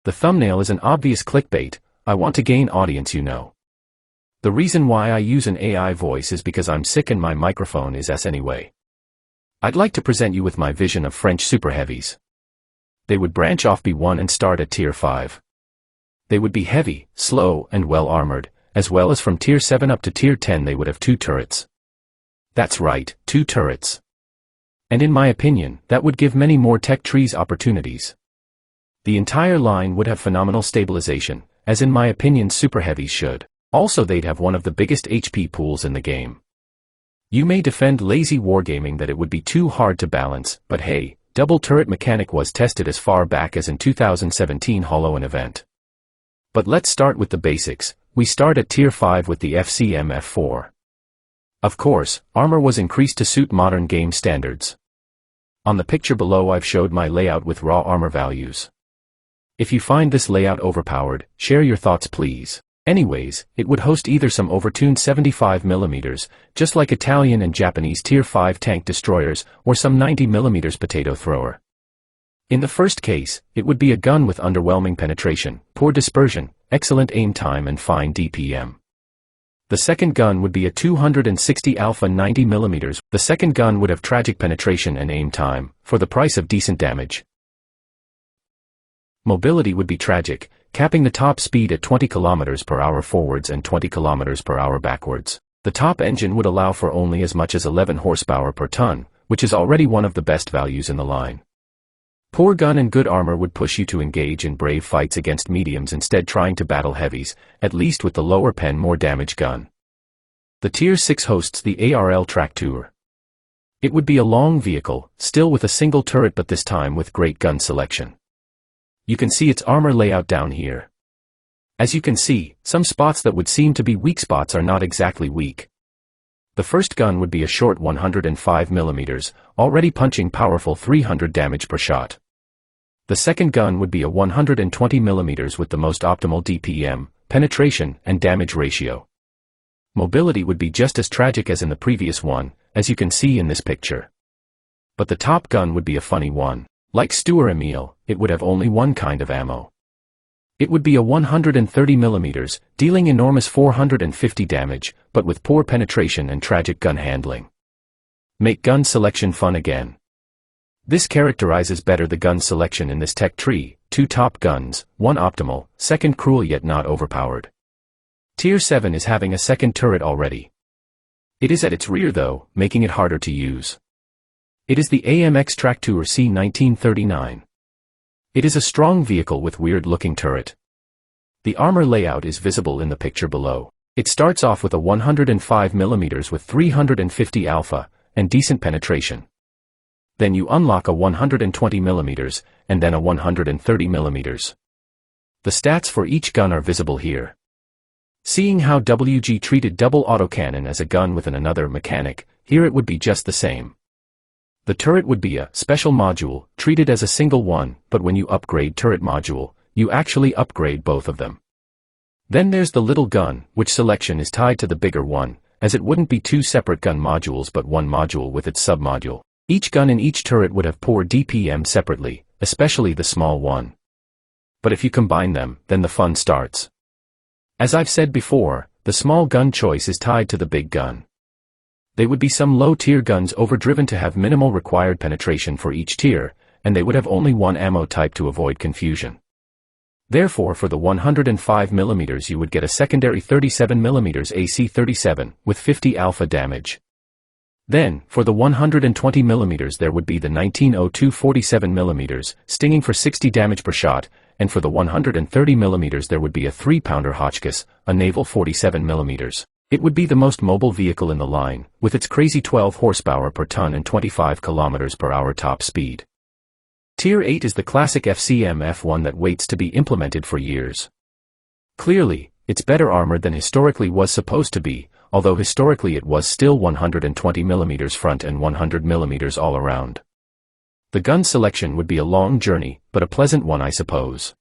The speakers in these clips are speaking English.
The thumbnail is an obvious clickbait. I want to gain audience, you know. The reason why I use an AI voice is because I'm sick and my microphone is S anyway. I'd like to present you with my vision of French superheavies. They would branch off B1 and start at Tier 5. They would be heavy, slow, and well armored, as well as from Tier 7 up to Tier 10 they would have 2 turrets. That's right, 2 turrets. And in my opinion, that would give many more tech trees opportunities. The entire line would have phenomenal stabilization, as in my opinion superheavies should. Also they'd have one of the biggest HP pools in the game. You may defend lazy wargaming that it would be too hard to balance, but hey, double turret mechanic was tested as far back as in 2017 Hollow event. But let's start with the basics. We start at Tier 5 with the FCM F4. Of course, armor was increased to suit modern game standards. On the picture below I've showed my layout with raw armor values. If you find this layout overpowered, share your thoughts please. Anyways, it would host either some overtuned 75mm, just like Italian and Japanese Tier 5 tank destroyers, or some 90mm potato thrower. In the first case, it would be a gun with underwhelming penetration, poor dispersion, excellent aim time and fine DPM. The second gun would be a 260 Alpha 90mm. The second gun would have tragic penetration and aim time, for the price of decent damage. Mobility would be tragic, capping the top speed at 20 km/h forwards and 20 km/h backwards. The top engine would allow for only as much as 11 horsepower per ton, which is already one of the best values in the line. Poor gun and good armor would push you to engage in brave fights against mediums instead trying to battle heavies, at least with the lower pen more damage gun. The Tier 6 hosts the ARL Tracteur. It would be a long vehicle, still with a single turret but this time with great gun selection. You can see its armor layout down here. As you can see, some spots that would seem to be weak spots are not exactly weak. The first gun would be a short 105mm, already punching powerful 300 damage per shot. The second gun would be a 120mm with the most optimal DPM, penetration, and damage ratio. Mobility would be just as tragic as in the previous one, as you can see in this picture. But the top gun would be a funny one. Like Stuart Emile, it would have only one kind of ammo. It would be a 130mm, dealing enormous 450 damage, but with poor penetration and tragic gun handling. Make gun selection fun again. This characterizes better the gun selection in this tech tree: 2 top guns, 1 optimal, second cruel yet not overpowered. Tier 7 is having a second turret already. It is at its rear though, making it harder to use. It is the AMX Tracteur C1939. It is a strong vehicle with weird-looking turret. The armor layout is visible in the picture below. It starts off with a 105mm with 350 alpha, and decent penetration. Then you unlock a 120mm, and then a 130mm. The stats for each gun are visible here. Seeing how WG treated double autocannon as a gun with another mechanic, here it would be just the same. The turret would be a special module, treated as a single one, but when you upgrade turret module, you actually upgrade both of them. Then there's the little gun, which selection is tied to the bigger one, as it wouldn't be 2 separate gun modules but one module with its submodule. Each gun in each turret would have poor DPM separately, especially the small one. But if you combine them, then the fun starts. As I've said before, the small gun choice is tied to the big gun. They would be some low-tier guns overdriven to have minimal required penetration for each tier, and they would have only one ammo type to avoid confusion. Therefore for the 105mm you would get a secondary 37mm AC-37, with 50 alpha damage. Then, for the 120mm there would be the 1902 47mm, stinging for 60 damage per shot, and for the 130mm there would be a 3-pounder Hotchkiss, a naval 47mm. It would be the most mobile vehicle in the line, with its crazy 12 horsepower per ton and 25 km/h top speed. Tier 8 is the classic FCM F1 that waits to be implemented for years. Clearly, it's better armored than historically was supposed to be, although historically it was still 120mm front and 100mm all around. The gun selection would be a long journey, but a pleasant one I suppose.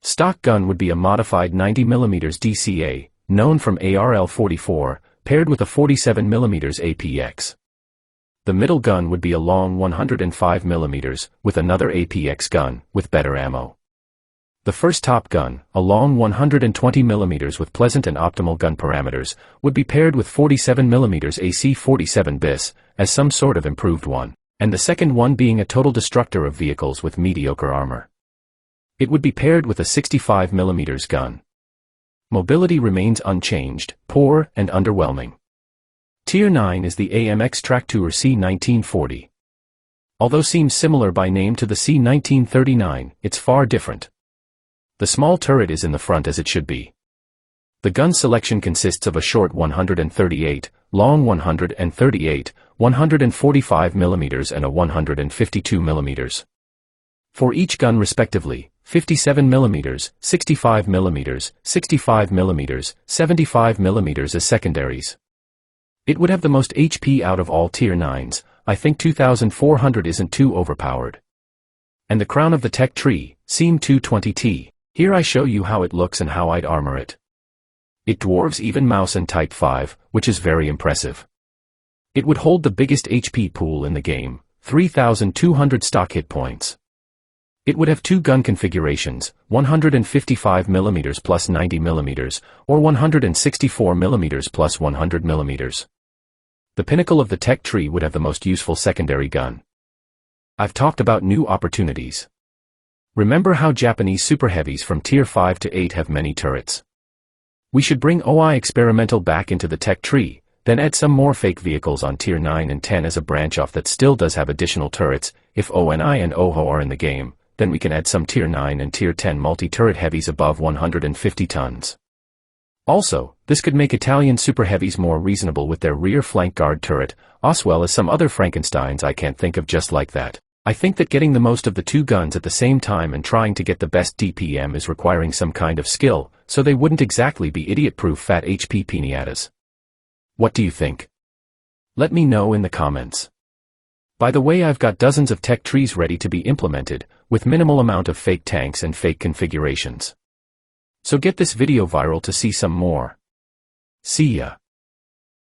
Stock gun would be a modified 90mm DCA, known from ARL 44, paired with a 47mm APX. The middle gun would be a long 105mm, with another APX gun, with better ammo. The first top gun, a long 120mm with pleasant and optimal gun parameters, would be paired with 47mm AC-47 bis, as some sort of improved one, and the second one being a total destructor of vehicles with mediocre armor. It would be paired with a 65mm gun. Mobility remains unchanged, poor, and underwhelming. Tier 9 is the AMX Traktur C1940. Although seems similar by name to the C1939, it's far different. The small turret is in the front as it should be. The gun selection consists of a short 138, long 138, 145mm and a 152mm. For each gun respectively, 57mm, 65mm, 65mm, 75mm as secondaries. It would have the most HP out of all Tier 9s, I think 2400 isn't too overpowered. And the crown of the tech tree, SEAM 220T. Here I show you how it looks and how I'd armor it. It dwarves even mouse and Type 5, which is very impressive. It would hold the biggest HP pool in the game, 3,200 stock hit points. It would have two gun configurations, 155mm plus 90mm, or 164mm plus 100mm. The pinnacle of the tech tree would have the most useful secondary gun. I've talked about new opportunities. Remember how Japanese Superheavies from Tier 5 to 8 have many turrets? We should bring OI Experimental back into the tech tree, then add some more fake vehicles on Tier 9 and 10 as a branch off that still does have additional turrets. If ONI and OHO are in the game, then we can add some Tier 9 and Tier 10 multi-turret heavies above 150 tons. Also, this could make Italian Superheavies more reasonable with their rear flank guard turret, as well as some other Frankensteins I can't think of just like that. I think that getting the most of the two guns at the same time and trying to get the best DPM is requiring some kind of skill, so they wouldn't exactly be idiot-proof fat HP pinatas. What do you think? Let me know in the comments. By the way, I've got dozens of tech trees ready to be implemented, with minimal amount of fake tanks and fake configurations. So get this video viral to see some more. See ya.